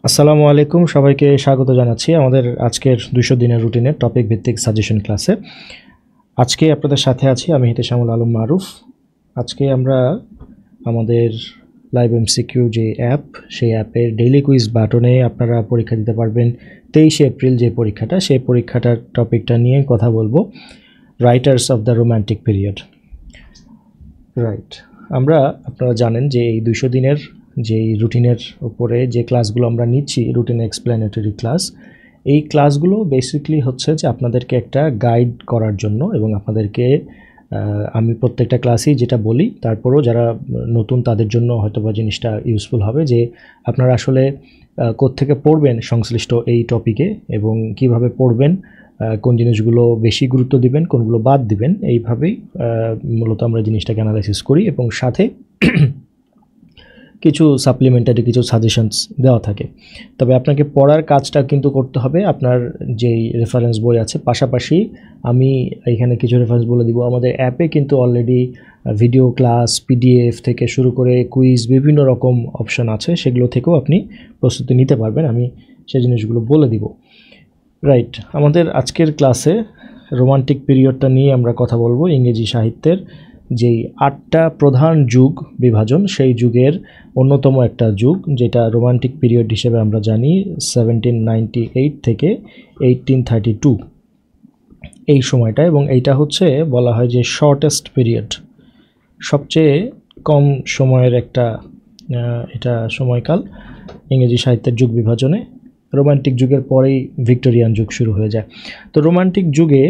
আসসালামু আলাইকুম, সবাইকে স্বাগত জানাচ্ছি আমাদের আজকের 200 দিনের রুটিনের টপিক ভিত্তিক সাজেশন ক্লাসে। আজকে আপনাদের সাথে আছি আমি হিতেশামুল আলম মারুফ। আজকে আমরা আমাদের লাইভ এমসিকিউ যে অ্যাপ, সেই অ্যাপের ডেইলি কুইজ বাটনে আপনারা পরীক্ষা দিতে পারবেন 23 এপ্রিল যে পরীক্ষাটা, সেই পরীক্ষাটার টপিকটা নিয়ে কথা বলবো, writers of the romantic period. Right, আপনারা জানেন যে এই 200 দিনের যেই রুটিনের উপরে যে ক্লাসগুলো আমরা নিচ্ছি, রুটিন এক্সপ্লেনেটরি ক্লাস, এই ক্লাসগুলো বেসিক্যালি হচ্ছে যে আপনাদেরকে একটা গাইড করার জন্য, এবং আপনাদেরকে আমি প্রত্যেকটা ক্লাসেই যেটা বলি, তারপরেও যারা নতুন তাদের জন্য হয়তোবা জিনিসটা ইউজফুল হবে, যে আপনারা আসলে কোত্থেকে পড়বেন সংশ্লিষ্ট এই টপিকে এবং কিভাবে পড়বেন, কোন জিনিসগুলো বেশি গুরুত্ব দিবেন, কোনগুলো বাদ দিবেন, এইভাবেই মূলত আমরা জিনিসটাকে অ্যানালাইসিস করি, এবং সাথে কিছু সাপ্লিমেন্টারি কিছু সাজেশনস দেওয়া থাকে। তবে আপনাকে পড়ার কাজটা কিন্তু করতে হবে আপনার যেই রেফারেন্স বই আছে, পাশাপাশি আমি এখানে কিছু রেফারেন্স বলে দিব। আমাদের অ্যাপে কিন্তু অলরেডি ভিডিও ক্লাস, পিডিএফ থেকে শুরু করে কুইজ, বিভিন্ন রকম অপশন আছে, সেগুলো থেকেও আপনি প্রস্তুতি নিতে পারবেন, আমি সেই জিনিসগুলো বলে দিব। রাইট, আমাদের আজকের ক্লাসে রোমান্টিক পিরিয়ডটা নিয়ে আমরা কথা বলবো। ইংরেজি সাহিত্যের যেই 8টা প্রধান যুগ বিভাজন, সেই যুগের অন্যতম একটা যুগ যেটা রোমান্টিক পিরিয়ড হিসেবে আমরা জানি, 1798 থেকে 1832 এই সময়টা, এবং এইটা হচ্ছে বলা হয় যে শর্টেস্ট পিরিয়ড, সবচেয়ে কম সময়ের একটা এটা সময়কাল ইংরেজি সাহিত্যের যুগ বিভাজনে। রোমান্টিক যুগের পরেই ভিক্টোরিয়ান যুগ শুরু হয়ে যায়। তো রোমান্টিক যুগে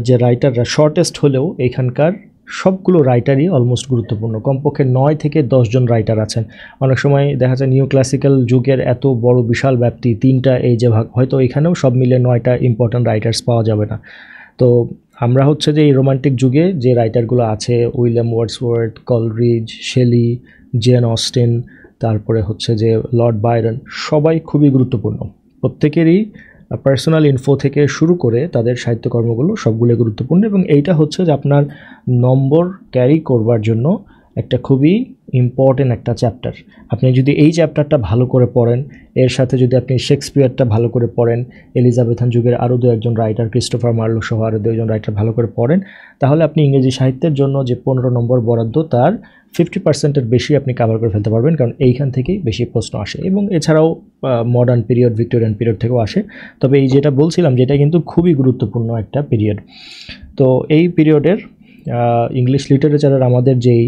যে রাইটাররা শর্টেস্ট হলেও এখানকার সবগুলো রাইটারই অলমোস্ট গুরুত্বপূর্ণ, কমপক্ষে 9 থেকে 10 জন রাইটার আছেন। অনেক সময় দেখা যায় নিউ ক্লাসিক্যাল যুগের এত বড় বিশাল ব্যাপ্তি, 3টা এই যে ভাগ, হয়তো এখানেও সব মিলে 9টা ইম্পর্ট্যান্ট রাইটার্স পাওয়া যাবে না। তো আমরা হচ্ছে যে এই রোমান্টিক যুগে যে রাইটারগুলো আছে, William Wordsworth, Coleridge, Shelley, Jane Austen, তারপরে হচ্ছে যে লর্ড বায়রন, সবাই খুবই গুরুত্বপূর্ণ। প্রত্যেকেরই পার্সোনাল ইনফো থেকে শুরু করে তাদের সাহিত্যকর্মগুলো সবগুলো গুরুত্বপূর্ণ, এবং এইটা হচ্ছে যে আপনার নম্বর ক্যারি করবার জন্য একটা খুবই ইম্পর্টেন্ট একটা চ্যাপ্টার। আপনি যদি এই চ্যাপ্টারটা ভালো করে পড়েন, এর সাথে যদি আপনি শেক্সপিয়ারটা ভালো করে পড়েন, এলিজাবেথান যুগের আরও 2-1 রাইটার, ক্রিস্টোফার মার্লো সহ আরও 2-1 রাইটার ভালো করে পড়েন, তাহলে আপনি ইংরেজি সাহিত্যের জন্য যে 15 নম্বর বরাদ্দ, তার 50%-এর বেশি আপনি কভার করে ফেলতে পারবেন, কারণ এইখান থেকেই বেশি প্রশ্ন আসে, এবং এছাড়াও মডার্ন পিরিয়ড, ভিক্টোরিয়ান পিরিয়ড থেকেও আসে। তবে এই যেটা বলছিলাম, যেটা কিন্তু খুবই গুরুত্বপূর্ণ একটা পিরিয়ড। তো এই পিরিয়ডের ইংলিশ লিটারেচারের আমাদের যেই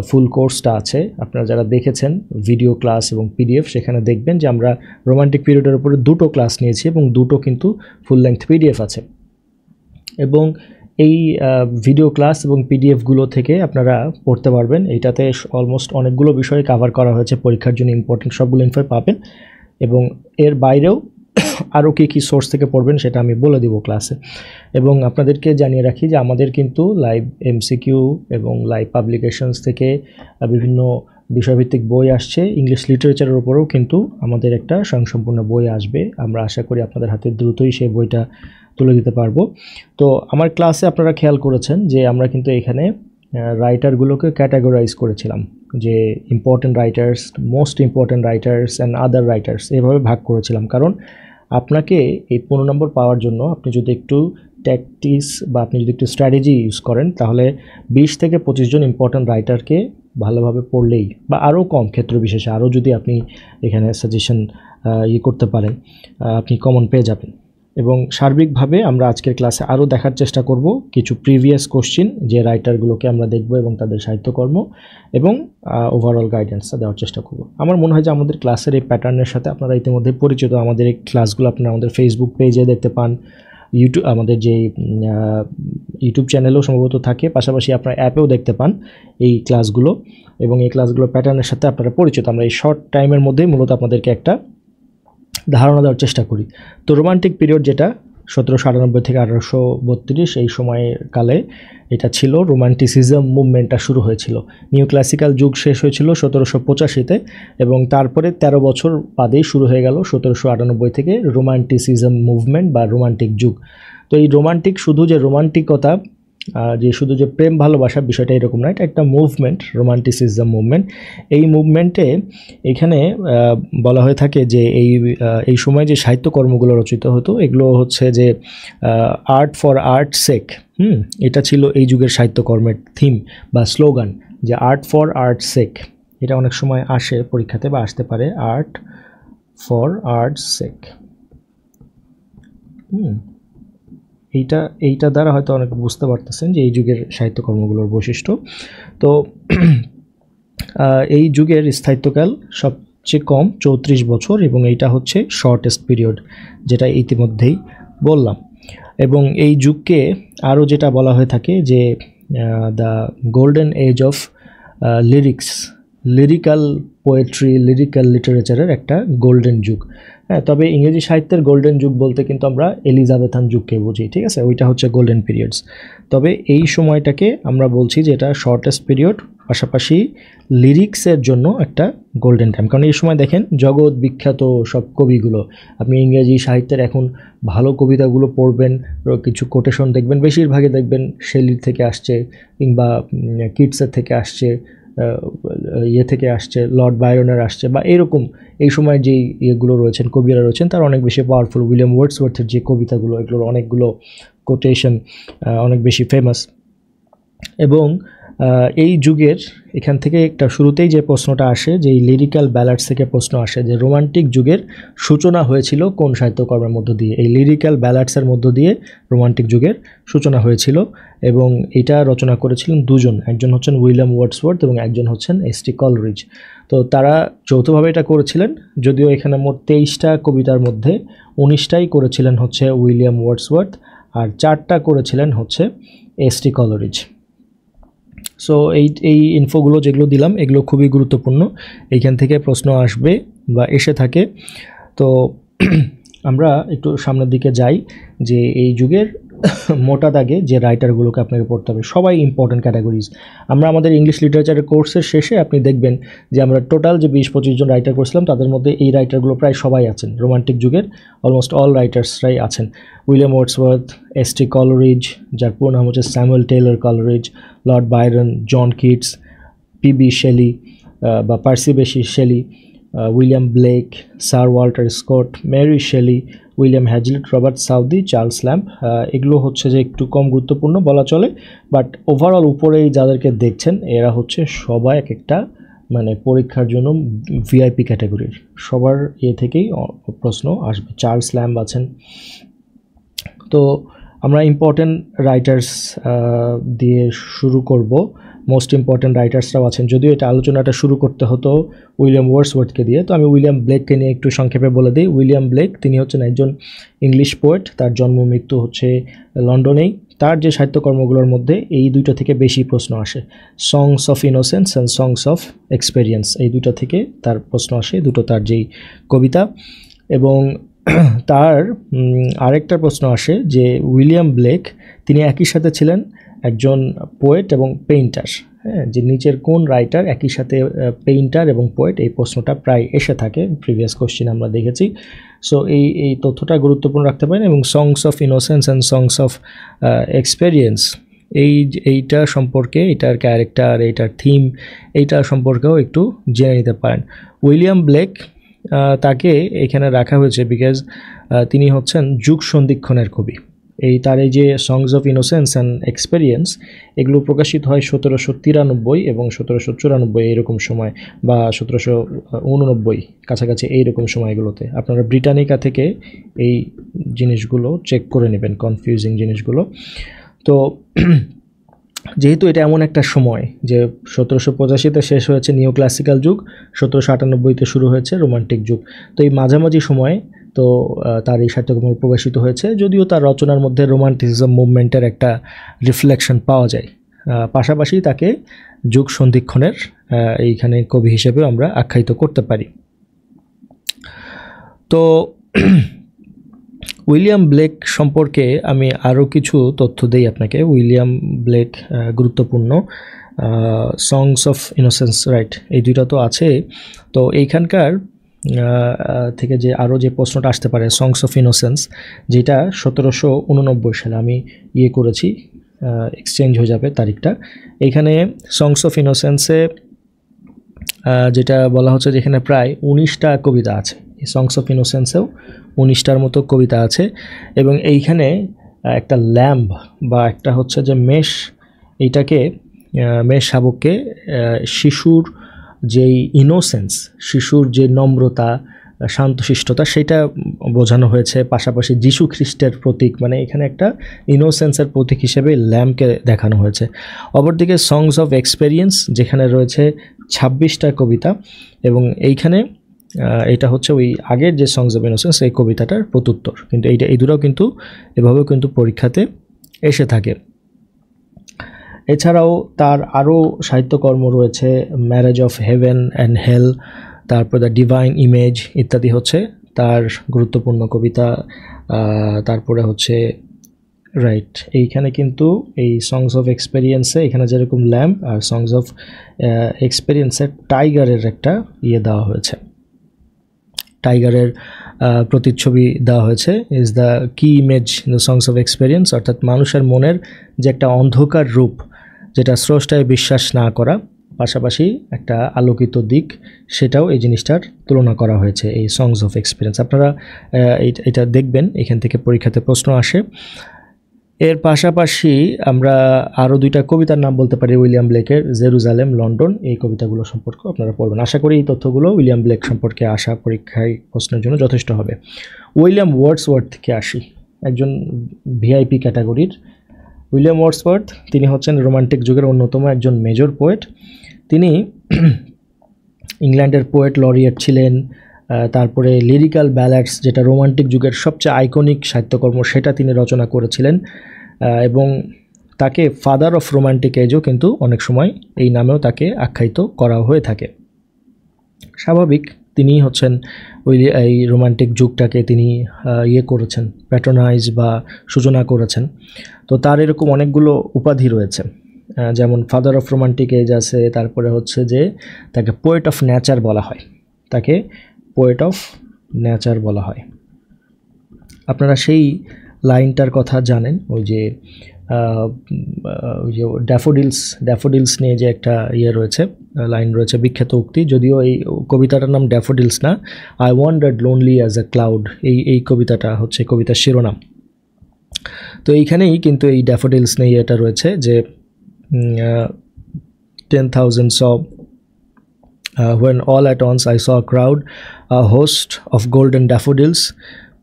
ফুল কোর্সটা আছে, আপনারা যারা দেখেছেন ভিডিও ক্লাস এবং পিডিএফ, সেখানে দেখবেন যে আমরা রোমান্টিক পিরিয়ডের উপরে 2টো ক্লাস নিয়েছি, এবং 2টো কিন্তু ফুল লেংথ পিডিএফ আছে। এবং এই ভিডিও ক্লাস এবং পিডিএফগুলো থেকে আপনারা পড়তে পারবেন। এইটাতে অলমোস্ট অনেকগুলো বিষয় কভার করা হয়েছে, পরীক্ষার জন্য ইম্পর্টেন্ট সবগুলো ইনফো পাবেন, এবং এর বাইরেও আরও কী সোর্স থেকে পড়বেন সেটা আমি বলে দিব ক্লাসে। এবং আপনাদেরকে জানিয়ে রাখি যে আমাদের কিন্তু লাইভ এমসিকিউ এবং লাইভ পাবলিকেশনস থেকে বিভিন্ন বিষয়ভিত্তিক বই আসছে। ইংলিশ লিটারেচারের উপরেও কিন্তু আমাদের একটা স্বয়ংসম্পূর্ণ বই আসবে, আমরা আশা করি আপনাদের হাতে দ্রুতই সেই বইটা তুলে দিতে পারবো। তো আমার ক্লাসে আপনারা খেয়াল করেছেন যে আমরা কিন্তু এখানে রাইটারগুলোকে ক্যাটাগরাইজ করেছিলাম, যে important writers, most important writers and other writers, এভাবে ভাগ করেছিলাম। কারণ আপনাকে এই 15 নম্বর পাওয়ার জন্য আপনি যদি একটু ট্যাকটিক্স বা আপনি যদি একটু স্ট্র্যাটেজি ইউজ করেন, তাহলে 20 থেকে 25 জন ইম্পর্টেন্ট রাইটারকে ভালোভাবে পড়লেই, বা আরও কম ক্ষেত্র বিশেষে আরও যদি আপনি এখানে সাজেশন করতে পারেন, আপনি কমন পেয়ে যাবেন। এবং সার্বিকভাবে আমরা আজকের ক্লাসে আরও দেখার চেষ্টা করব কিছু প্রিভিয়াস কোশ্চিন, যে রাইটারগুলোকে আমরা দেখব এবং তাদের সাহিত্যকর্ম, এবং ওভারঅল গাইডেন্সটা দেওয়ার চেষ্টা করব। আমার মনে হয় যে আমাদের ক্লাসের এই প্যাটার্নের সাথে আপনারা ইতিমধ্যে পরিচিত। আমাদের এই ক্লাসগুলো আপনারা আমাদের ফেসবুক পেজে দেখতে পান, আমাদের যে ইউটিউব চ্যানেলেও সম্ভবত থাকে, পাশাপাশি আপনার অ্যাপেও দেখতে পান এই ক্লাসগুলো, এবং এই ক্লাসগুলোর প্যাটার্নের সাথে আপনারা পরিচিত। আমরা এই শর্ট টাইমের মধ্যেই মূলত আপনাদেরকে একটা ধারণা দেওয়ার চেষ্টা করি। তো রোমান্টিক পিরিয়ড যেটা 1798 থেকে 1832 এই সময়কালে এটা ছিল, রোমান্টিসিজম মুভমেন্টটা শুরু হয়েছিল। নিউ ক্লাসিক্যাল যুগ শেষ হয়েছিল 1785-তে, এবং তারপরে 13 বছর বাদেই শুরু হয়ে গেল 1798 থেকে রোমান্টিসিজম মুভমেন্ট বা রোমান্টিক যুগ। তো এই রোমান্টিক, শুধু যে রোমান্টিকতা যে শুধু যে প্রেম ভালোবাসা বিষয়টা এরকম না, এটা একটা মুভমেন্ট, রোমান্টিসিজম মুভমেন্ট। এই মুভমেন্টে এখানে বলা হয়ে থাকে যে এই সময় যে সাহিত্যকর্মগুলো রচিত হতো এগুলো হচ্ছে যে আর্ট ফর আর্ট সেক। এটা ছিল এই যুগের সাহিত্যকর্মের থিম বা স্লোগান, যে আর্ট ফর আর্ট সেক। এটা অনেক সময় আসে পরীক্ষাতে বা আসতে পারে, আর্ট ফর আর্ট সেক। এইটা দ্বারা হয়তো অনেকে বুঝতে পারতেছেন যে এই যুগের সাহিত্যকর্মগুলোর বৈশিষ্ট্য। তো এই যুগের স্থায়িত্বকাল সবচেয়ে কম 34 বছর, এবং এইটা হচ্ছে শর্টেস্ট পিরিয়ড, যেটা ইতিমধ্যেই বললাম। এবং এই যুগকে আরও যেটা বলা হয়ে থাকে যে the golden age of lyrical poetry, lyrical লিটারেচারের একটা গোল্ডেন যুগ। হ্যাঁ, তবে ইংরেজি সাহিত্যের গোল্ডেন যুগ বলতে কিন্তু আমরা এলিজাবেথান যুগকে বুঝি, ঠিক আছে, ওইটা হচ্ছে গোল্ডেন পিরিয়ডস। তবে এই সময়টাকে আমরা বলছি যে এটা শর্টেস্ট পিরিয়ড, পাশাপাশি লিরিক্সের জন্য একটা গোল্ডেন টাইম। কারণ এই সময় দেখেন জগৎ বিখ্যাত সব কবিগুলো, আপনি ইংরেজি সাহিত্যের এখন ভালো কবিতাগুলো পড়বেন, কিছু কোটেশন দেখবেন, বেশিরভাগই দেখবেন শেলির থেকে আসছে, কিংবা কিটসের থেকে আসছে, থেকে আসছে, লর্ড বায়রনের আসছে, বা এরকম এই সময় যেই ইয়েগুলো রয়েছেন, কবিরা রয়েছেন, তার অনেক বেশি পাওয়ারফুল। উইলিয়াম ওয়ার্ডসওয়ার্থের যে কবিতাগুলো, এগুলোর অনেকগুলো কোটেশন অনেক বেশি ফেমাস। এবং এই যুগের এখান থেকে একটা শুরুতেই যে প্রশ্নটা আসে, যে এই লিরিক্যাল ব্যালাডস থেকে প্রশ্ন আসে যে রোমান্টিক যুগের সূচনা হয়েছিল কোন সাহিত্যকর্মের মধ্য দিয়ে। এই লিরিক্যাল ব্যালাডসের মধ্য দিয়ে রোমান্টিক যুগের সূচনা হয়েছিল, এবং এটা রচনা করেছিলেন দুজন, একজন হচ্ছেন উইলিয়াম ওয়ার্ডসওয়ার্থ এবং একজন হচ্ছেন এস.টি. কলরিজ। তো তারা যৌথভাবে এটা করেছিলেন, যদিও এখানে মোট 23টা কবিতার মধ্যে 19টাই করেছিলেন হচ্ছে উইলিয়াম ওয়ার্ডসওয়ার্থ, আর 4টা করেছিলেন হচ্ছে এস.টি. কলরিজ। সো এই ইনফোগুলো যেগুলো দিলাম এগুলো খুবই গুরুত্বপূর্ণ, এইখান থেকে প্রশ্ন আসবে বা এসে থাকে। তো আমরা একটু সামনের দিকে যাই, যে এই যুগের মোটা দাগে যে রাইটারগুলোকে আপনাকে পড়তে হবে, সবাই ইম্পর্টেন্ট ক্যাটাগরিজ। আমরা আমাদের ইংলিশ লিটারেচারের কোর্সের শেষে আপনি দেখবেন যে আমরা টোটাল যে 20-25 জন রাইটার করছিলাম, তাদের মধ্যে এই রাইটারগুলো প্রায় সবাই আছেন, রোমান্টিক যুগের অলমোস্ট অল রাইটার্সরাই আছেন। William Wordsworth, S T. কলরিজ, যার পুরো নাম হচ্ছে Samuel Taylor Coleridge, Lord Byron, John Keats, P B. Shelley বা Percy Bysshe Shelley, William Blake, Sir Walter Scott, Mary Shelley, William Hazlitt, Robert Southey, Charles Lamb. এগুলো হচ্ছে যে একটু কম গুরুত্বপূর্ণ বলা চলে, বাট ওভারঅল উপরেই যাদেরকে দেখছেন এরা হচ্ছে সবাই এক একটা মানে পরীক্ষার জন্য ভিআইপি ক্যাটাগরির, সবার থেকেই প্রশ্ন আসবে। চার্লস ল্যাম্ব আছেন। তো আমরা ইম্পর্টেন্ট রাইটার্স দিয়ে শুরু করব, মোস্ট ইম্পর্টেন্ট রাইটার্সরাও আছেন, যদিও এটা আলোচনাটা শুরু করতে হতো উইলিয়াম ওয়ার্ডসওয়ার্থকে দিয়ে, তো আমি উইলিয়াম ব্লেককে নিয়ে একটু সংক্ষেপে বলে দিই। উইলিয়াম ব্লেক তিনি হচ্ছেন একজন ইংলিশ পোয়েট, তার জন্ম মৃত্যু হচ্ছে লন্ডনেই। তার যে সাহিত্যকর্মগুলোর মধ্যে এই দুইটা থেকে বেশি প্রশ্ন আসে, songs of innocence and songs of experience, এই দুইটা থেকে তার প্রশ্ন আসে, দুটো তার যেই কবিতা। এবং তার আরেকটা প্রশ্ন আসে যে উইলিয়াম ব্লেক তিনি একই সাথে ছিলেন একজন পোয়েট এবং পেইন্টার। হ্যাঁ, যে নিচের কোন রাইটার একই সাথে পেইন্টার এবং পোয়েট, এই প্রশ্নটা প্রায় এসে থাকে, প্রিভিয়াস কোশ্চেন আমরা দেখেছি। সো এই তথ্যটা গুরুত্বপূর্ণ রাখতে পারেন। এবং songs of innocence and songs of experience, এইটা সম্পর্কে, এটার ক্যারেক্টার, এইটার থিম, এইটা সম্পর্কেও একটু জেনে নিতে পারেন। উইলিয়াম ব্লেক তাকে এখানে রাখা হয়েছে বিকজ তিনি হচ্ছেন যুগ সন্ধিক্ষণের কবি। তার এই যে songs of innocence and experience, এগুলো প্রকাশিত হয় 1793 এবং 1794 এইরকম সময়, বা 1789 কাছাকাছি এইরকম সময়গুলোতে। আপনারা ব্রিটানিকা থেকে এই জিনিসগুলো চেক করে নেবেন, কনফিউজিং জিনিসগুলো। তো যেহেতু এটা এমন একটা সময় যে 1785-তে শেষ হয়েছে নিও ক্লাসিক্যাল যুগ, 1798-তে শুরু হয়েছে রোমান্টিক যুগ, তো এই মাঝামাঝি সময়ে তো তার এই সাহিত্যকর্ম প্রকাশিত হয়েছে, যদিও তার রচনার মধ্যে রোমান্টিসিজম মুভমেন্টের একটা রিফ্লেকশন পাওয়া যায়। পাশাপাশি তাকে যুগ সন্ধিক্ষণের এইখানে কবি হিসেবে আমরা আখ্যায়িত করতে পারি। তো উইলিয়াম ব্লেক সম্পর্কে আমি আরও কিছু তথ্য দেই আপনাকে। উইলিয়াম ব্লেক গুরুত্বপূর্ণ, সংস অফ ইনোসেন্স, রাইট, এই দুইটা তো আছে। তো এইখানকার থেকে যে আরও যে প্রশ্নটা আসতে পারে, সংস অফ ইনোসেন্স, যেটা 1789 সালে আমি করেছি, এক্সচেঞ্জ হয়ে যাবে তারিখটা। এইখানে সংস অফ ইনোসেন্সে যেটা বলা হচ্ছে যেখানে প্রায় 19টা কবিতা আছে, এই সংস অফ ইনোসেন্সেও 19টার মতো কবিতা আছে। এবং এইখানে একটা ল্যাম্ব বা একটা হচ্ছে যে মেষ, এইটাকে মেষ শাবককে শিশুর যেই ইনোসেন্স, শিশুর যে নম্রতা, শান্তশিষ্টতা, সেটা বোঝানো হয়েছে। পাশাপাশি যীশু খ্রিস্টের প্রতীক, মানে এখানে একটা ইনোসেন্সের প্রতীক হিসেবে ল্যাম্বকে দেখানো হয়েছে। অপরদিকে সংস অফ এক্সপেরিয়েন্স যেখানে রয়েছে 26টা কবিতা, এবং এইখানে এটা হচ্ছে ওই আগের যে সংস অফ ইনোসেন্স এই কবিতাটার প্রত্যুত্তর, কিন্তু এই দুটাও কিন্তু এভাবেও কিন্তু পরীক্ষাতে এসে থাকে। এছাড়াও তার আরও সাহিত্যকর্ম রয়েছে, ম্যারেজ অফ হেভেন অ্যান্ড হেল, তারপর দ্য ডিভাইন ইমেজ ইত্যাদি হচ্ছে তার গুরুত্বপূর্ণ কবিতা। তারপরে হচ্ছে রাইট, এইখানে কিন্তু এই সংস অফ এক্সপেরিয়েন্সে এখানে যেরকম ল্যাম্প, আর সংস অফ এক্সপেরিয়েন্সের টাইগারের একটা দেওয়া হয়েছে, টাইগারের প্রতিচ্ছবি দেওয়া হয়েছে। ইজ দ্য কি image in the songs of experience, অর্থাৎ মানুষের মনের যে একটা অন্ধকার রূপ, যেটা স্রষ্টায় বিশ্বাস না করা, পাশাপাশি একটা আলোকিত দিক, সেটাও এই জিনিসটার তুলনা করা হয়েছে এই সংস অফ এক্সপেরিয়েন্স। আপনারা এটা দেখবেন, এখান থেকে পরীক্ষাতে প্রশ্ন আসে। এর পাশাপাশি আমরা আরও 2টা কবিতার নাম বলতে পারি উইলিয়াম ব্লেকের, জেরুজালেম, লন্ডন, এই কবিতাগুলো সম্পর্কে আপনারা পড়বেন। আশা করি এই তথ্যগুলো উইলিয়াম ব্লেক সম্পর্কে আসা পরীক্ষায় প্রশ্নের জন্য যথেষ্ট হবে। উইলিয়াম ওয়ার্ডসওয়ার্থকে আসি, একজন ভিআইপি ক্যাটাগরির। উইলিয়াম ওয়ার্ডসওয়ার্থ তিনি হচ্ছেন রোমান্টিক যুগের অন্যতম একজন মেজর পোয়েট। তিনি ইংল্যান্ডের পোয়েট লরিয়েট ছিলেন। তারপরে লিরিক্যাল ব্যালাডস, যেটা রোমান্টিক যুগের সবচেয়ে আইকনিক সাহিত্যকর্ম, সেটা তিনি রচনা করেছিলেন। এবং তাকে ফাদার অফ রোমান্টিক এজও কিন্তু অনেক সময় এই নামেও তাকে আখ্যায়িত করা হয়ে থাকে। স্বাভাবিক, তিনি হচ্ছেন এই রোমান্টিক যুগটাকে তিনি করেছেন, প্যাট্রোনাইজ বা সূচনা করেছেন। তো তার এরকম অনেকগুলো উপাধি রয়েছে, যেমন ফাদার অফ রোমান্টিক এজ আছে, তারপরে হচ্ছে যে তাকে পোয়েট অফ নেচার বলা হয়, তাকে পোয়েট অফ নেচার বলা হয়। আপনারা সেই লাইনটার কথা জানেন, ওই যে ড্যাফোডিলস নিয়ে যে একটা রয়েছে, লাইন রয়েছে, বিখ্যাত উক্তি, যদিও এই কবিতাটার নাম ড্যাফোডিলস না, I wandered lonely as a cloud, এই কবিতাটা হচ্ছে কবিতার শিরোনাম। তো এইখানেই কিন্তু এই ড্যাফোডিলস নিয়ে এটা রয়েছে যে 10,000 saw when all at once I saw a crowd, a host of golden daffodils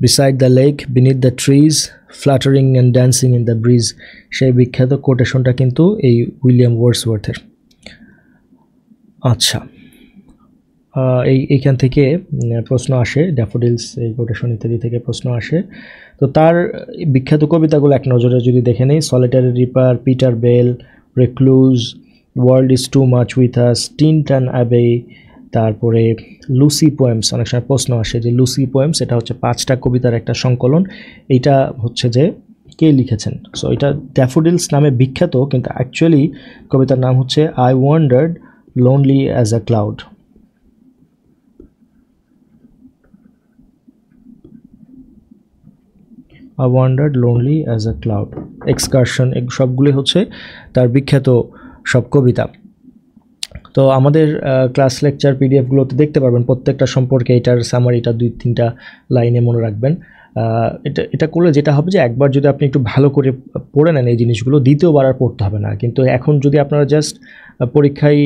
beside the lake, beneath the trees, fluttering and dancing in the breeze। সেই বিখ্যাত কোটেশনটা কিন্তু এই উইলিয়াম ওয়ার্ডসওয়ার্থের। আচ্ছা, এইখান থেকে প্রশ্ন আসে, ড্যাফোডিলস এই কোটেশন ইত্যাদি থেকে প্রশ্ন আসে। তো তার বিখ্যাত কবিতাগুলো এক নজরে যদি দেখে নেই, solitary reaper, Peter Bell, recluse, world is too much with us, Tintern Abbey, তারপরে লুসি পোয়েমস। অনেক সময় প্রশ্ন আসে যে লুসি পোয়েমস, এটা হচ্ছে 5টা কবিতার একটা সংকলন, এইটা হচ্ছে যে কে লিখেছেন। সো এটা ড্যাফোডিলস নামে বিখ্যাত, কিন্তু অ্যাকচুয়ালি কবিতার নাম হচ্ছে I wandered lonely as a cloud. I wandered lonely as a cloud, excursion, সবগুলি হচ্ছে তার বিখ্যাত সব কবিতা। তো আমাদের ক্লাস লেকচার পিডিএফগুলোতে দেখতে পারবেন প্রত্যেকটা সম্পর্কে এটার সামারিটা 2-3টা লাইনে মনে রাখবেন। এটা করলে যেটা হবে যে একবার যদি আপনি একটু ভালো করে পড়ে নেন এই জিনিসগুলো, দ্বিতীয়বার আর পড়তে হবে না। কিন্তু এখন যদি আপনারা জাস্ট পরীক্ষায়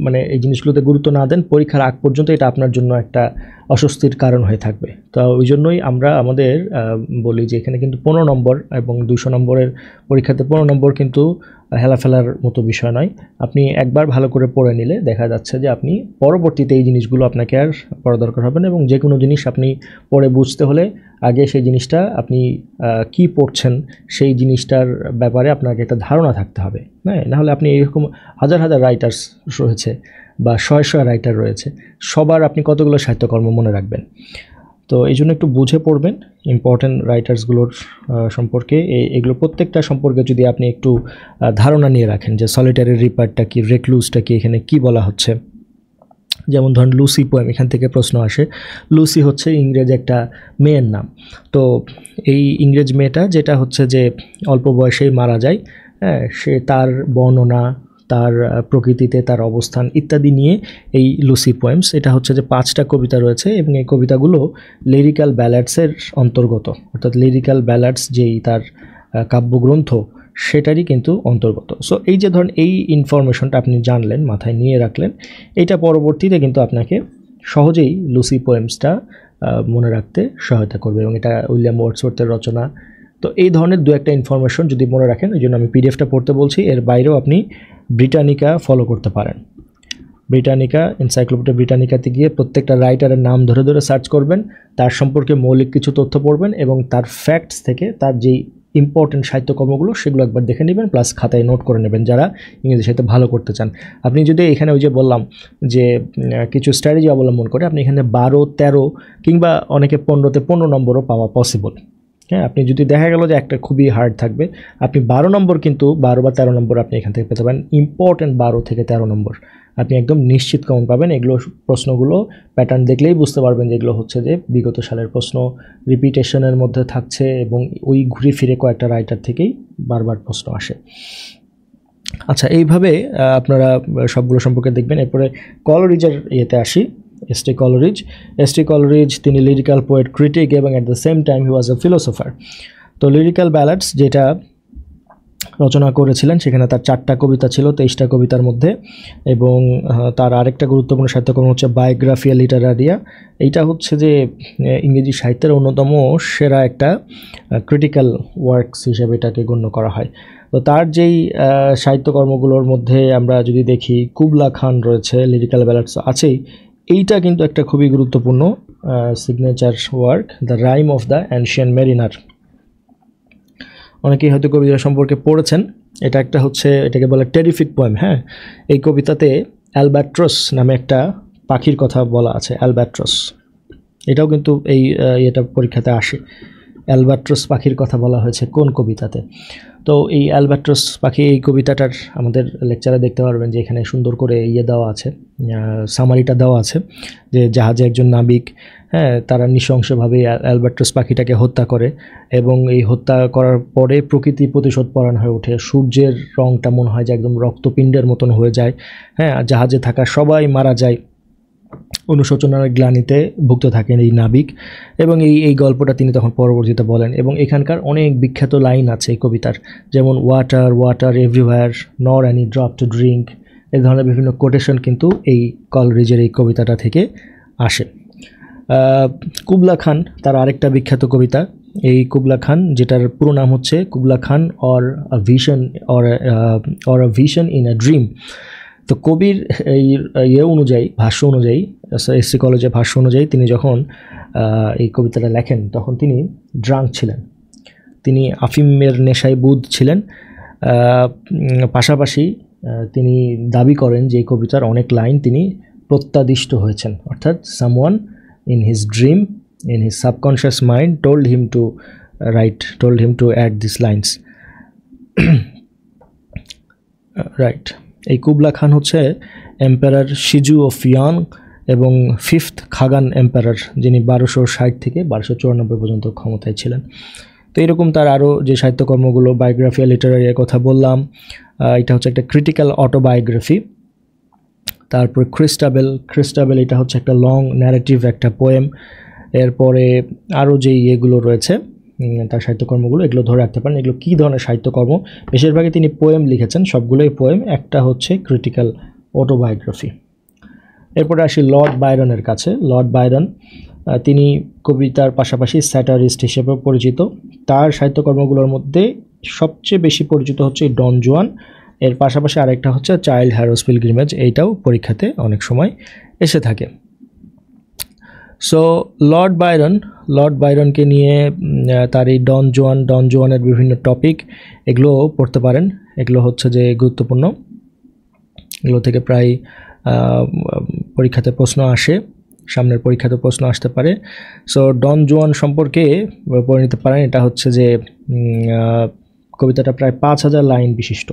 মানে এই জিনিসগুলোতে গুরুত্ব না দেন, পরীক্ষার আগ পর্যন্ত এটা আপনার জন্য একটা অস্বস্তির কারণ হয়ে থাকবে। তো ওই জন্যই আমরা আমাদের বলি যে এখানে কিন্তু 15 নম্বর এবং 200 নম্বরের পরীক্ষাতে 15 নম্বর কিন্তু হেলাফেলার মতো বিষয় নয়। আপনি একবার ভালো করে পড়ে নিলে দেখা যাচ্ছে যে আপনি পরবর্তীতে এই জিনিসগুলো আপনাকে আর পড়া দরকার হবে না, এবং যে কোনো জিনিস আপনি পড়ে বুঝতে হলে আগে সেই জিনিসটা আপনি কি পড়ছেন সেই জিনিসটার ব্যাপারে আপনাকে একটা ধারণা থাকতে হবে, হ্যাঁ। নাহলে আপনি এরকম হাজার হাজার রাইটার্স রয়েছে বা শয়ে রাইটার রয়েছে, সবার আপনি কতগুলো সাহিত্যকর্ম মনে রাখবেন। তো এই জন্য একটু বুঝে পড়বেন ইম্পর্টেন্ট রাইটার্সগুলোর সম্পর্কে। এগুলো প্রত্যেকটা সম্পর্কে যদি আপনি একটু ধারণা নিয়ে রাখেন যে সলিটারি রিপারটা কি, রেক্লুজটা কি, এখানে কি বলা হচ্ছে। যেমন ধরুন লুসি পোয়েম, এখান থেকে প্রশ্ন আসে। লুসি হচ্ছে ইংরেজ একটা মেয়ের নাম। তো এই ইংরেজ মেয়েটা যেটা হচ্ছে যে অল্প বয়সেই মারা যায়, হ্যাঁ, সে তার বর্ণনা, তার প্রকৃতিতে তার অবস্থান ইত্যাদি নিয়ে এই লুসি পোয়েমস। এটা হচ্ছে যে 5টা কবিতা রয়েছে এবং এই কবিতাগুলো লিরিক্যাল ব্যালাডসের অন্তর্গত, অর্থাৎ লিরিক্যাল ব্যালাডস যেই তার কাব্যগ্রন্থ সেটারই কিন্তু অন্তর্গত। সো এই যে ধরেন এই ইনফরমেশনটা আপনি জানলেন, মাথায় নিয়ে রাখলেন, এটা পরবর্তীতে কিন্তু আপনাকে সহজেই লুসি পোয়েমসটা মনে রাখতে সহায়তা করবে এবং এটা উইলিয়াম ওয়ার্ডসওয়ার্থের রচনা। তো এই ধরনের দু একটা ইনফরমেশন যদি মনে রাখেন, এই জন্য আমি পিডিএফটা পড়তে বলছি। এর বাইরেও আপনি ব্রিটানিকা ফলো করতে পারেন। ব্রিটানিকা, এনসাইক্লোপিডিয়া ব্রিটানিকাতে গিয়ে প্রত্যেকটা রাইটারের নাম ধরে ধরে সার্চ করবেন, তার সম্পর্কে মৌলিক কিছু তথ্য পড়বেন এবং তার ফ্যাক্টস থেকে তার যেই ইম্পর্টেন্ট সাহিত্যকর্মগুলো সেগুলো একবার দেখে নেবেন, প্লাস খাতায় নোট করে নেবেন যারা ইংরেজি সাহিত্য ভালো করতে চান। আপনি যদি এখানে ওই যে বললাম যে কিছু স্ট্র্যাটেজি অবলম্বন করে আপনি এখানে 12, 13 কিংবা অনেকে 15তে 15 নম্বরও পাওয়া পসিবল। হ্যাঁ, আপনি যদি দেখা গেল যে একটা খুবই হার্ড থাকবে, আপনি 12 নম্বর কিন্তু 12 বা 13 নম্বর আপনি এখান থেকে পেতে পারেন। ইম্পর্টেন্ট 12 থেকে 13 নম্বর আপনি একদম নিশ্চিত কমন পাবেন। এগুলো প্রশ্নগুলো প্যাটার্ন দেখলেই বুঝতে পারবেন যে এগুলো হচ্ছে যে বিগত সালের প্রশ্ন, রিপিটেশনের মধ্যে থাকছে এবং ওই ঘুরে ফিরে কয়েকটা রাইটার থেকেই বারবার প্রশ্ন আসে। আচ্ছা, এইভাবে আপনারা সবগুলো সম্পর্কে দেখবেন। এরপরে কলরিজের ইয়েতে আসি। এসটি কলরিজ তিনি লিরিক্যাল পোয়েট, ক্রিটিক এবং at the same time he was a philosopher. তো লিরিক্যাল ব্যালাডস যেটা রচনা করেছিলেন সেখানে তার 4টা কবিতা ছিল 23টা কবিতার মধ্যে, এবং তার আরেকটা গুরুত্বপূর্ণ সাহিত্যকর্ম হচ্ছে বায়োগ্রাফিয়া লিটারারিয়া। এইটা হচ্ছে যে ইংরেজি সাহিত্যের অন্যতম সেরা একটা ক্রিটিক্যাল ওয়ার্কস হিসেবে এটাকে গণ্য করা হয়। তো তার যেই সাহিত্যকর্মগুলোর মধ্যে আমরা যদি দেখি, কুবলা খান রয়েছে, লিরিক্যাল ব্যালাডস আছেই। এইটা কিন্তু একটা খুবই গুরুত্বপূর্ণ signature work, the rime of the ancient mariner. অনেকেই হয়তো কবিতা সম্পর্কে পড়েছেন। এটা একটা হচ্ছে, এটাকে বলে টেরিফিক পোয়েম। হ্যাঁ, এই কবিতাতে অ্যালবাট্রস নামে একটা পাখির কথা বলা আছে, অ্যালবাট্রস। এটাও কিন্তু এই এটা পরীক্ষাতে আসে। অ্যালবাট্রস পাখির কথা বলা হয়েছে কোন কবিতাতে? তো এই অ্যালবাট্রস পাখি, এই কবিতাটার আমাদের লেকচারে দেখতে পারবেন যে এখানে সুন্দর করে দেওয়া আছে, সামারিটা দেওয়া আছে যে জাহাজে একজন নাবিক, হ্যাঁ, তারা নৃশংসভাবে অ্যালবাট্রস পাখিটাকে হত্যা করে এবং এই হত্যা করার পরে প্রকৃতি প্রতিশোধ পরায়ণ হয়ে ওঠে। সূর্যের রঙটা মনে হয় যে একদম রক্তপিণ্ডের মতন হয়ে যায়। হ্যাঁ, জাহাজে থাকা সবাই মারা যায়, অনুশোচনার গ্লানিতে ভুগতে থাকেন এই নাবিক, এবং এই গল্পটা তিনি তখন পরবর্তীতে বলেন। এবং এখানকার অনেক বিখ্যাত লাইন আছে এই কবিতার, যেমন ওয়াটার ওয়াটার এভরিওয়্যার, নর অ্যানি ড্রপ টু ড্রিঙ্ক। এই ধরনের বিভিন্ন কোটেশন কিন্তু এই কলরিজের এই কবিতাটা থেকে আসে। কুবলা খান তার আরেকটা বিখ্যাত কবিতা, এই কুবলা খান, যেটার পুরো নাম হচ্ছে Kubla Khan or a vision or a vision in a dream. তো কবির এই অনুযায়ী, ভাষ্য অনুযায়ী, এসসি কলেজের ভাষ্য অনুযায়ী, তিনি যখন এই কবিতাটা লেখেন তখন তিনি ড্রাঙ্ক ছিলেন, তিনি আফিমের নেশায় বুধ ছিলেন। পাশাপাশি তিনি দাবি করেন যে এই কবিতার অনেক লাইন তিনি প্রত্যাদিষ্ট হয়েছেন, অর্থাৎ someone in his dream, in his subconscious mind told him to add these lines. Right. এই কুবলা খান হচ্ছে এম্পারার শিজু অফ ইয়াং এবং 5th খাগান এম্পারার, যিনি 1260 থেকে 1294 পর্যন্ত ক্ষমতায় ছিলেন। তো এরকম তার আরও যে সাহিত্যকর্মগুলো, বায়োগ্রাফিয়া লিটারারির কথা বললাম, এটা হচ্ছে একটা ক্রিটিক্যাল অটোবায়োগ্রাফি। তারপরে ক্রিস্টাবেল, এটা হচ্ছে একটা লং ন্যারেটিভ একটা পোয়েম। এরপরে আরও যে ইয়েগুলো রয়েছে তার সাহিত্যকর্মগুলো, এগুলো ধরে রাখতে পারেন। এগুলো কী ধরনের সাহিত্যকর্ম? বেশিরভাগই তিনি পোয়েম লিখেছেন, সবগুলোই পোয়েম, একটা হচ্ছে ক্রিটিক্যাল অটোবায়োগ্রাফি। এরপরে আসি লর্ড বায়রনের কাছে। লর্ড বায়রন তিনি কবিতার পাশাপাশি স্যাটারিস্ট হিসেবেও পরিচিত। তার সাহিত্যকর্মগুলোর মধ্যে সবচেয়ে বেশি পরিচিত হচ্ছে ডন জুয়ান, এর পাশাপাশি আরেকটা হচ্ছে চাইল্ড হ্যারোস পিলগ্রিমেজ। এইটাও পরীক্ষাতে অনেক সময় এসে থাকে। সো লর্ড বায়রনকে নিয়ে তার এই ডন জুয়ানের বিভিন্ন টপিক, এগুলো পড়তে পারেন। এগুলো হচ্ছে যে গুরুত্বপূর্ণ, এগুলো থেকে প্রায় পরীক্ষাতে প্রশ্ন আসে, সামনের পরীক্ষাতে প্রশ্ন আসতে পারে। সো ডন জুয়ান সম্পর্কে পড়ে নিতে পারেন। এটা হচ্ছে যে কবিতাটা প্রায় 5000 লাইন বিশিষ্ট।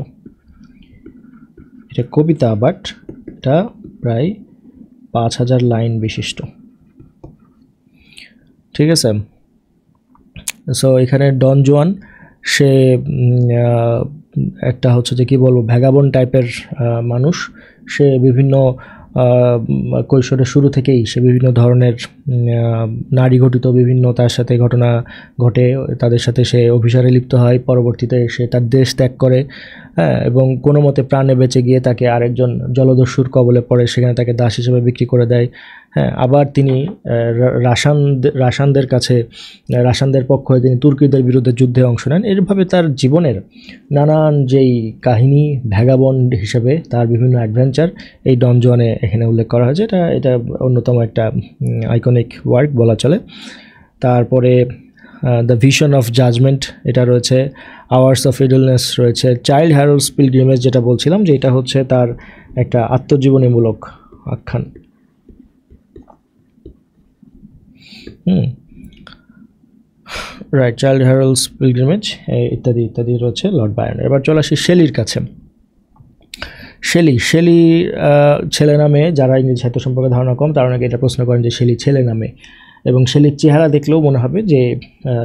এটা কবিতা, বাট এটা প্রায় 5000 লাইন বিশিষ্ট। ঠিক আছে। সো এখানে ডন জুয়ান সে একটা হচ্ছে যে কী বলবো ভ্যাগাবন্ড টাইপের মানুষ। সে বিভিন্ন কৈশোরের শুরু থেকেই সে বিভিন্ন ধরনের নারী ঘটিত বিভিন্ন তার সাথে ঘটনা ঘটে, তাদের সাথে সে অভিসারে লিপ্ত হয়। পরবর্তীতে সে তার দেশ ত্যাগ করে, হ্যাঁ, এবং কোনো মতে প্রাণে বেঁচে গিয়ে তাকে আরেকজন জলদস্যুর কবলে পড়ে, সেখানে তাকে দাস হিসেবে বিক্রি করে দেয়। হ্যাঁ, আবার তিনি রাশানদের পক্ষ হয়ে তিনি তুর্কিদের বিরুদ্ধে যুদ্ধে অংশ নেন। এরভাবে তার জীবনের নানান যেই কাহিনী, ভ্যাগাবন্ড হিসেবে তার বিভিন্ন অ্যাডভেঞ্চার এই ডন জুয়ানে এখানে উল্লেখ করা হয়েছে। এটা অন্যতম একটা আইকনিক ওয়ার্ক বলা চলে। তারপরে দ্য ভিশন অফ জাজমেন্ট এটা রয়েছে, আওয়ার্স অফ ইডলনেস রয়েছে, চাইল্ড হ্যারোল্ডস পিলগ্রিমেজ যেটা বলছিলাম যে এটা হচ্ছে তার একটা আত্মজীবনীমূলক আখ্যান। রাইট, চাইল্ড হ্যারোল্ডস পিলগ্রিমেজ ইত্যাদি ইত্যাদি রয়েছে লর্ড বায়রন। এবার চলে আসি শেলির কাছে। শেলি ছেলে নামে, যারা ইংরেজি সাহিত্য সম্পর্কে ধারণা কম তারা নাকি এটা প্রশ্ন করেন যে শেলি ছেলে নামে, এবং শেলির চেহারা দেখলেও মনে হবে যে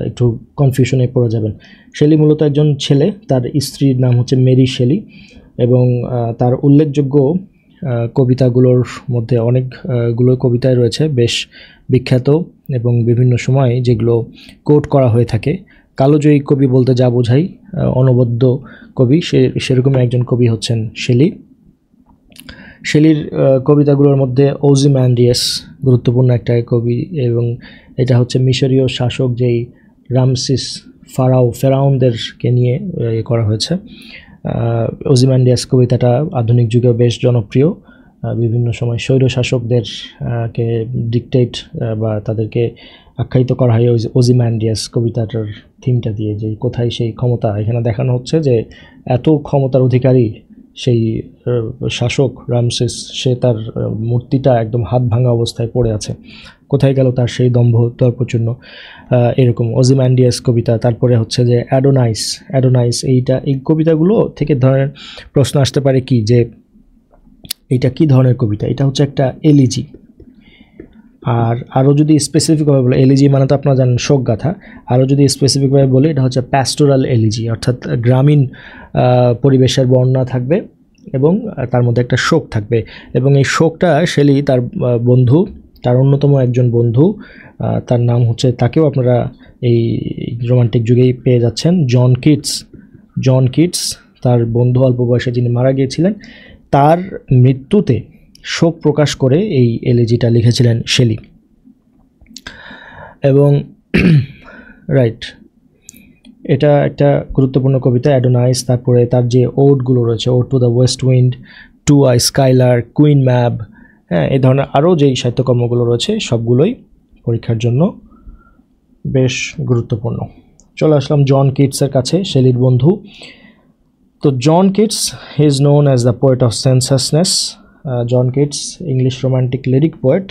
একটু কনফিউশনে পড়ে যাবেন। শেলি মূলত একজন ছেলে, তার স্ত্রীর নাম হচ্ছে মেরি শেলি, এবং তার উল্লেখযোগ্য কবিতাগুলোর মধ্যে অনেকগুলো কবিতায় রয়েছে বেশ বিখ্যাত এবং বিভিন্ন সময় যেগুলো কোট করা হয়ে থাকে। কালোজয়ী কবি বলতে যা বোঝাই, অনবদ্য কবি, সেরকম একজন কবি হচ্ছেন শেলি। শেলির কবিতাগুলোর মধ্যে ওজিম্যান্ডিয়াস গুরুত্বপূর্ণ একটা কবি, এবং এটা হচ্ছে মিশরীয় শাসক যেই রামসিস ফেরাউনদেরকে নিয়ে করা হয়েছে। ওজিম্যান্ডিয়াস কবিতাটা আধুনিক যুগেও বেশ জনপ্রিয়। বিভিন্ন সময় স্বৈরশাসকদেরকে ডিকটেট বা তাদেরকে আখ্যায়িত করা হয় ওজিম্যান্ডিয়াস কবিতাটার থিমটা দিয়ে, যে কোথায় সেই ক্ষমতা। এখানে দেখানো হচ্ছে যে এত ক্ষমতার অধিকারী সেই শাসক রামসেস, সে তার মূর্তিটা একদম হাত ভাঙা অবস্থায় পড়ে আছে, কোথায় গেল তার সেই দম্ভ দর্পচূর্ণ, এরকম ওজিম্যান্ডিয়াস কবিতা। তারপরে হচ্ছে যে অ্যাডোনাইস এই কবিতাগুলো থেকে ধরনের প্রশ্ন আসতে পারে কি, যে এইটা কি ধরনের কবিতা। এটা হচ্ছে একটা এলিজি। আর আরও যদি স্পেসিফিকভাবে বলে, এলিজি মানে তো আপনারা জানেন শোকগাথা, আরও যদি স্পেসিফিকভাবে বলে এটা হচ্ছে প্যাস্টোরাল এলিজি, অর্থাৎ গ্রামীণ পরিবেশের বর্ণনা থাকবে এবং তার মধ্যে একটা শোক থাকবে। এবং এই শোকটা শেলি তার বন্ধু, তার অন্যতম একজন বন্ধু, তার নাম হচ্ছে, তাকেও আপনারা এই রোমান্টিক যুগেই পেয়ে যাচ্ছেন, জন কিটস, তার বন্ধু অল্প বয়সে যিনি মারা গিয়েছিলেন, তার মৃত্যুতে শোক প্রকাশ করে এই এলিজিটা লিখেছিলেন শেলি। এবং রাইট, এটা একটা গুরুত্বপূর্ণ কবিতা অ্যাডোনাইস। তারপরে তার যে ওডগুলো রয়েছে, ode to the west wind, to a skylark, Queen Mab, হ্যাঁ, এই ধরনের আরও যেই সাহিত্যকর্মগুলো রয়েছে সবগুলোই পরীক্ষার জন্য বেশ গুরুত্বপূর্ণ। চলে আসলাম জন কিটসের কাছে, শেলির বন্ধু। তো John Keats is known as the poet of sensuousness. John Keats, English romantic lyric poet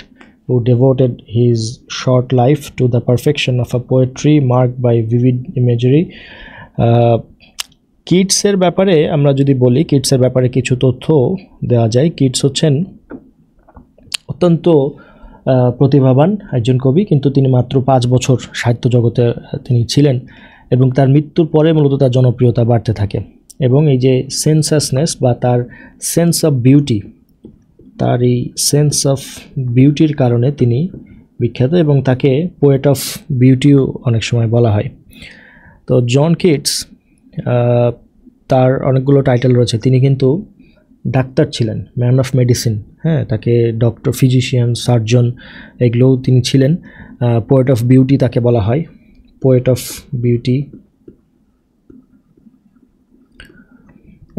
who devoted his short life to the perfection of a poetry marked by vivid imagery. কিটসের ব্যাপারে আমরা যদি বলি, কিটসের ব্যাপারে কিছু তথ্য দেওয়া যায়। কিটস হচ্ছেন অত্যন্ত প্রতিভাবান একজন কবি, কিন্তু তিনি মাত্র 5 বছর সাহিত্য জগতে তিনি ছিলেন, এবং তার মৃত্যুর পরে মূলত তার জনপ্রিয়তা বাড়তে থাকে। এবং এই যে সেন্সাসনেস বা তার সেন্স অফ বিউটি, তার এই সেন্স অফ বিউটির কারণে তিনি বিখ্যাত, এবং তাকে পোয়েট অফ বিউটিও অনেক সময় বলা হয়। তো জন কিটস, তার অনেকগুলো টাইটেল রয়েছে। তিনি কিন্তু ডাক্তার ছিলেন, ম্যান অফ মেডিসিন, হ্যাঁ, তাকে ডক্টর, ফিজিশিয়ান, সার্জন এগুলোও তিনি ছিলেন। পোয়েট অফ বিউটি তাকে বলা হয়, পোয়েট অফ বিউটি।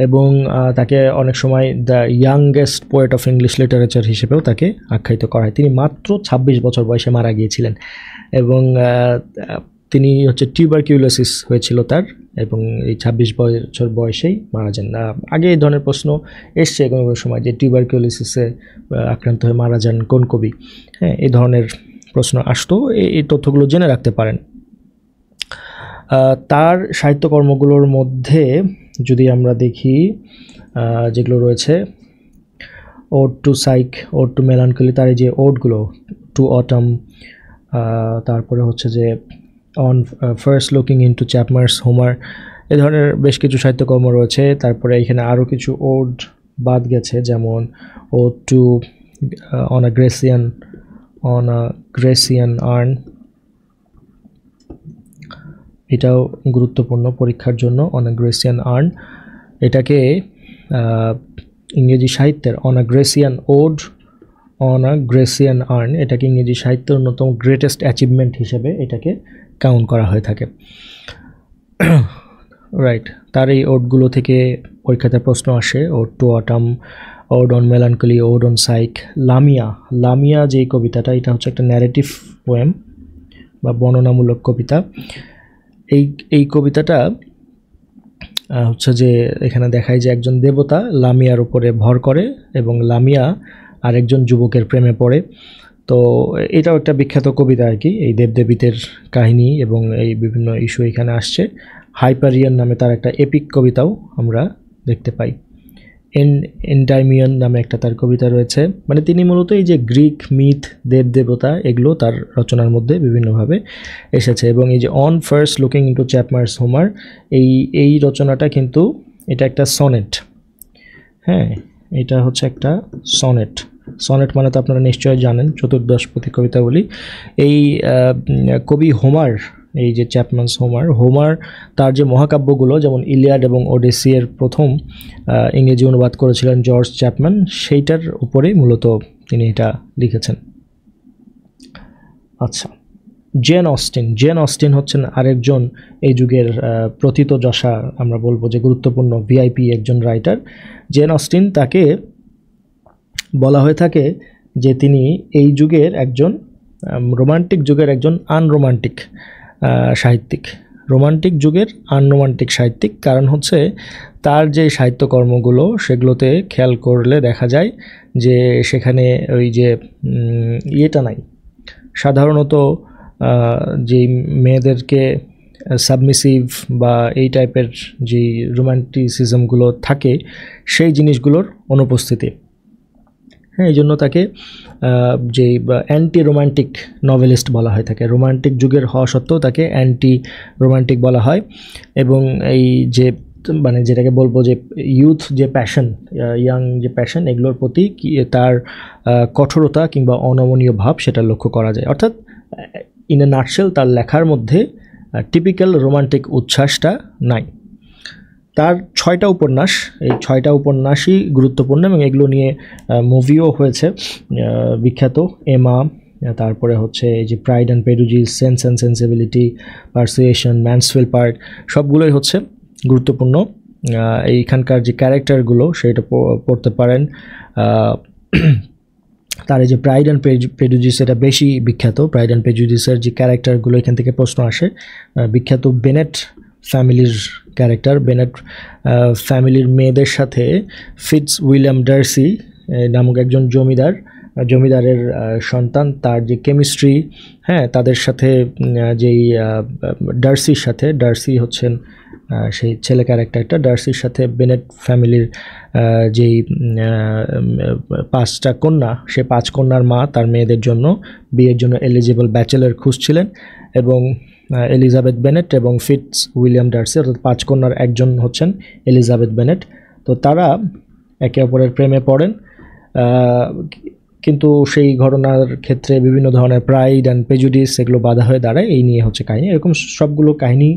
এবং তাকে অনেক সময় the youngest poet of English literature হিসেবেও তাকে আখ্যায়িত করা হয়। তিনি মাত্র 26 বছর বয়সে মারা গিয়েছিলেন, এবং তিনি হচ্ছে টিউবারকিউলোসিস হয়েছিল তার, এবং এই 26 বছর বয়সেই মারা যান। আগে এই ধরনের প্রশ্ন এসছে কোনো সময় যে টিউবারকিউলোসিসে আক্রান্ত হয়ে মারা যান কোন কবি, হ্যাঁ, এই ধরনের প্রশ্ন আসতো। এই তথ্যগুলো জেনে রাখতে পারেন। তার সাহিত্যকর্মগুলোর মধ্যে যদি আমরা দেখি যেগুলো রয়েছে, ode to Psyche, ode to melancholy, তার এই যে ওডগুলো, টু অটাম, তারপরে হচ্ছে যে on first looking into Chapman's Homer, এই ধরনের বেশ কিছু সাহিত্যকর্ম রয়েছে। তারপরে এখানে আরও কিছু ওড বাদ গেছে, যেমন ode to on a Grecian urn, এটাও গুরুত্বপূর্ণ পরীক্ষার জন্য। অন আ গ্রেসিয়ান আর্ন এটাকে ইংরেজি সাহিত্যের on a Grecian ode on a Grecian urn এটাকে ইংরেজি সাহিত্যের অন্যতম গ্রেটেস্ট অ্যাচিভমেন্ট হিসেবে এটাকে কাউন্ট করা হয়ে থাকে। রাইট, তার এই ওডগুলো থেকে পরীক্ষাতে প্রশ্ন আসে। Ode to autumn, ode on melancholy, ode on Psyche, Lamia যেই কবিতাটা, এটা হচ্ছে একটা ন্যারেটিভ পোয়েম বা বর্ণনামূলক কবিতা। এই কবিতাটা হচ্ছে যে এখানে দেখায় যে একজন দেবতা লামিয়ার উপরে ভর করে এবং লামিয়া আরেকজন যুবকের প্রেমে পড়ে। তো এটাও একটা বিখ্যাত কবিতা আর কি, এই দেবদেবীদের কাহিনী এবং এই বিভিন্ন ইস্যু এখানে আসছে। হাইপারিয়ান নামে তার একটা এপিক কবিতাও আমরা দেখতে পাই। এন্ডাইমিয়ন নামে একটা তার কবিতা রয়েছে। মানে তিনি মূলত এই যে গ্রিক মিথ, দেবদেবতা, এগুলো তার রচনার মধ্যে বিভিন্নভাবে এসেছে। এবং এই যে on first looking into Chapman's Homer, এই রচনাটা কিন্তু এটা একটা সনেট। হ্যাঁ, এটা হচ্ছে একটা সনেট। সনেট মানে তো আপনারা নিশ্চয়ই জানেন, চতুর্দশপদী কবিতাবলী। এই কবি হোমার, এই যে চ্যাপম্যানস হোমার তার যে মহাকাব্যগুলো, যেমন ইলিয়াড এবং ওডিসির প্রথম ইংরেজি অনুবাদ করেছিলেন জর্জ চ্যাপম্যান, সেইটার উপরেই মূলত তিনি এটা লিখেছেন। আচ্ছা, জেন অস্টিন হচ্ছেন আরেকজন এই যুগের প্রথিতযশা, আমরা বলবো যে গুরুত্বপূর্ণ ভিআইপি একজন রাইটার। জেন অস্টিন, তাকে বলা হয়ে থাকে যে তিনি এই যুগের একজন রোমান্টিক যুগের একজন আনরোমান্টিক সাহিত্যিক। রোমান্টিক যুগের আনরোমান্টিক সাহিত্যিক, কারণ হচ্ছে তার যে সাহিত্যকর্মগুলো সেগুলোতে খেয়াল করলে দেখা যায় যে সেখানে ওই যে ইয়েটা নাই। সাধারণত যেই মেয়েদেরকে সাবমিসিভ বা এই টাইপের যে রোমান্টিসিজমগুলো থাকে, সেই জিনিসগুলোর অনুপস্থিতি। হ্যাঁ, এই জন্য তাকে যেই অ্যান্টি রোমান্টিক নভেলিস্ট বলা হয় থাকে। রোমান্টিক যুগের হওয়া সত্ত্বেও তাকে অ্যান্টি রোমান্টিক বলা হয়। এবং এই যে মানে যেটাকে বলবো যে ইউথ যে প্যাশন, ইয়াং যে প্যাশন, এগুলোর প্রতি তার কঠোরতা কিংবা অনমনীয় ভাব সেটা লক্ষ্য করা যায়। অর্থাৎ ইন এ নাটশেল তার লেখার মধ্যে টিপিক্যাল রোমান্টিক উচ্ছ্বাসটা নাই। তার 6টা উপন্যাস, এই 6টা উপন্যাসই গুরুত্বপূর্ণ এবং এগুলো নিয়ে মুভিও হয়েছে বিখ্যাত। এমা, তারপরে হচ্ছে এই যে pride and prejudice, sense and sensibility, persuasion, Mansfield park, সবগুলোই হচ্ছে গুরুত্বপূর্ণ। এইখানকার যে ক্যারেক্টারগুলো সেটা পড়তে পারেন। তার এই যে প্রাইড অ্যান্ড প্রেজুডিস, এটা বেশি বিখ্যাত। প্রাইড অ্যান্ড প্রেজুডিসের যে ক্যারেক্টারগুলো, এখান থেকে প্রশ্ন আসে। বিখ্যাত বেনেট ফ্যামিলির ক্যারেক্টার, বেনেট ফ্যামিলির মেয়েদের সাথে ফিটস উইলিয়াম ডার্সি নামক একজন জমিদারের সন্তান, তার যে কেমিস্ট্রি, হ্যাঁ, তাদের সাথে যেই ডার্সির সাথে, ডার্সি হচ্ছেন সেই ছেলে ক্যারেক্টারটা, ডার্সির সাথে বেনেট ফ্যামিলির যেই 5টা কন্যা, সে 5 কন্যার মা তার মেয়েদের জন্য বিয়ের জন্য এলিজিবল ব্যাচেলর খুঁজছিলেন। এবং এলিজাবেথ বেনেট এবং ফিটস উইলিয়াম ডার্সি, অর্থাৎ 5 কন্যার একজন হচ্ছেন এলিজাবেথ বেনেট। তো তারা একে অপরের প্রেমে পড়েন, কিন্তু সেই ঘটনার ক্ষেত্রে বিভিন্ন ধরনের প্রাইড অ্যান্ড প্রেজুডিস এগুলো বাধা হয়ে দাঁড়ায়। এই নিয়ে হচ্ছে কাহিনী। এরকম সবগুলো কাহিনী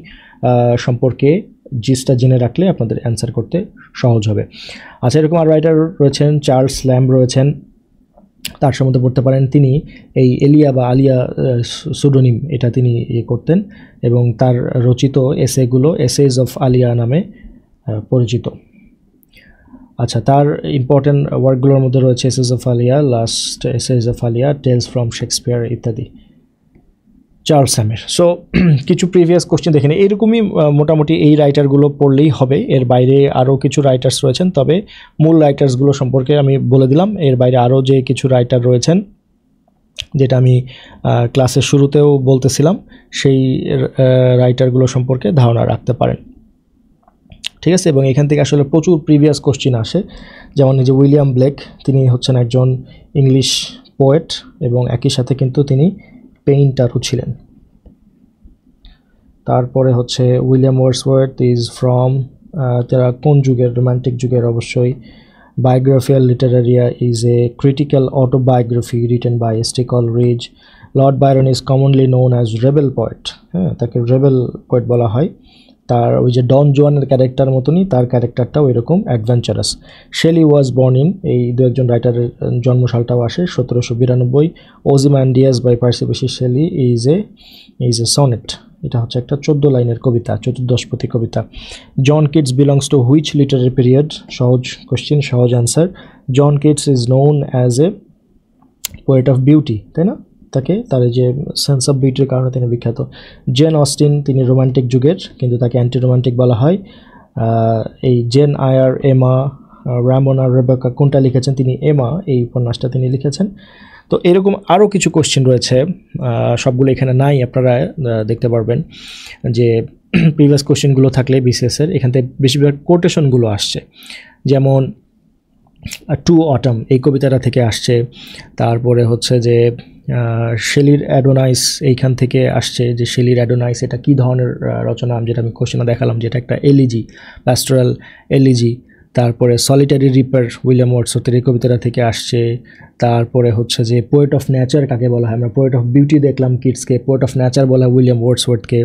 সম্পর্কে জিসটা জেনে রাখলে আপনাদের অ্যান্সার করতে সহজ হবে। আচ্ছা, এরকম আর রাইটার রয়েছেন, চার্লস ল্যাম্ব রয়েছেন, তার সম্বন্ধে পড়তে পারেন। তিনি এই এলিয়া বা আলিয়া সুডোনিম, এটা তিনি করতেন এবং তার রচিত এসেগুলো এসেজ অফ আলিয়া নামে পরিচিত। আচ্ছা, তার ইম্পর্টেন্ট ওয়ার্কগুলোর মধ্যে রয়েছে essays of Elia, last essays of Elia, tales from Shakespeare ইত্যাদি। চার্লস ল্যাম্বের। সো কিছু প্রিভিয়াস কোশ্চেন দেখেন, এরকমই মোটামুটি এই রাইটারগুলো পড়লেই হবে। এর বাইরে আরও কিছু রাইটার্স রয়েছেন, তবে মূল রাইটার্সগুলো সম্পর্কে আমি বলে দিলাম। এর বাইরে আরও যে কিছু রাইটার রয়েছেন, যেটা আমি ক্লাসের শুরুতেও বলতেছিলাম, সেই রাইটারগুলো সম্পর্কে ধারণা রাখতে পারেন। ঠিক আছে, এবং এখান থেকে আসলে প্রচুর প্রিভিয়াস কোশ্চেন আসে। যেমন এই যে উইলিয়াম ব্লেক, তিনি হচ্ছেন একজন ইংলিশ পোয়েট এবং একই সাথে কিন্তু তিনি পেইন্টারও ছিলেন। তারপরে হচ্ছে উইলিয়াম ওয়ার্ডসওয়ার্থ ইজ ফ্রম যারা কোন যুগের, রোমান্টিক যুগের অবশ্যই। Biographia Literaria is a critical autobiography written by S T. Coleridge. Lord Byron is commonly known as rebel poet, হ্যাঁ তাকে রেবেল পোয়েট বলা হয়। তার ওই যে ডন জুয়ানের ক্যারেক্টার মতনই তার ক্যারেক্টারটাও এরকম adventurous. Shelley was born in, এই দু একজন রাইটারের জন্মসালটাও আসে 1792। Ozymandias by Percy Bysshe Shelley is a sonnet, এটা হচ্ছে একটা 14 লাইনের কবিতা, চতুর্দশপতি কবিতা। John Keats belongs to which literary period? সহজ কোশ্চেন, সহজ answer. John Keats is known as a poet of beauty, তাই না? তাকে তার যে সেন্স অফ বিউটির কারণে তিনি বিখ্যাত। জেন অস্টিন, তিনি রোমান্টিক যুগের, কিন্তু তাকে অ্যান্টি রোমান্টিক বলা হয়। এই জেন আয়ার, এমা, রামোনা, রেবেকা কোনটা লিখেছেন? তিনি এমা এই উপন্যাসটা তিনি লিখেছেন। তো এরকম আরও কিছু কোশ্চেন রয়েছে, সবগুলো এখানে নাই, আপনারা দেখতে পারবেন যে প্রিভিয়াস কোশ্চেনগুলো থাকলে বিসিএসের এখান থেকে বেশিরভাগ কোটেশনগুলো আসছে। যেমন টু অটাম এই কবিতাটা থেকে আসছে। তারপরে হচ্ছে যে শেলির অ্যাডোনাইস এইখান থেকে আসছে, যে শেলির অ্যাডোনাইস এটা কী ধরনের রচনা, যেটা আমি কোশ্চেনে দেখালাম যেটা একটা এলিজি, প্যাস্টোরাল এলিজি। তারপরে সলিটারি রিপার উইলিয়াম ওয়ার্ডসওয়ার্থের এই কবিতাটা থেকে আসছে। তারপরে হচ্ছে যে পোয়েট অফ নেচার কাকে বলা হয়? আমরা পোয়েট অফ বিউটি দেখলাম কিটসকে, পোয়েট অফ নেচার বলা হয় উইলিয়াম ওয়ার্ডসওয়ার্থকে।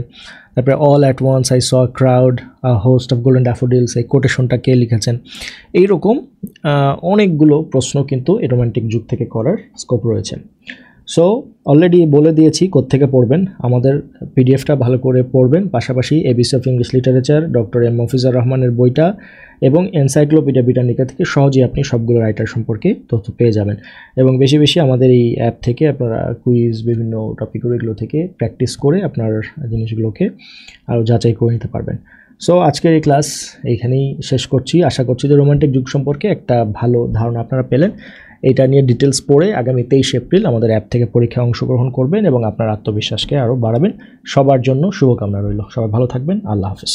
তারপরে all at once I saw crowd a host of golden daffodils এই কোটেশনটা কে লিখেছেন? এইরকম অনেকগুলো প্রশ্ন কিন্তু এই রোমান্টিক যুগ থেকে করার স্কোপ রয়েছে। সো অলরেডি বলে দিয়েছি কোত্থেকে পড়বেন, আমাদের পিডিএফটা ভালো করে পড়বেন, পাশাপাশি ABC of English literature Doctor M Mofizur রহমানের বইটা এবং এনসাইক্লোপিডিয়া ব্রিটানিকা থেকে সহজেই আপনি সবগুলো রাইটার সম্পর্কে তথ্য পেয়ে যাবেন। এবং বেশি বেশি আমাদের এই অ্যাপ থেকে আপনারা কুইজ, বিভিন্ন টপিকগুলো এগুলো থেকে প্র্যাকটিস করে আপনার জিনিসগুলোকে আরও যাচাই করে নিতে পারবেন। সো আজকের এই ক্লাস এইখানেই শেষ করছি। আশা করছি যে রোমান্টিক যুগ সম্পর্কে একটা ভালো ধারণা আপনারা পেলেন। এটা নিয়ে ডিটেলস পড়ে আগামী 23 এপ্রিল আমাদের অ্যাপ থেকে পরীক্ষায় অংশগ্রহণ করবেন এবং আপনার আত্মবিশ্বাসকে আরও বাড়াবেন। সবার জন্য শুভকামনা রইল। সবাই ভালো থাকবেন। আল্লাহ হাফেজ।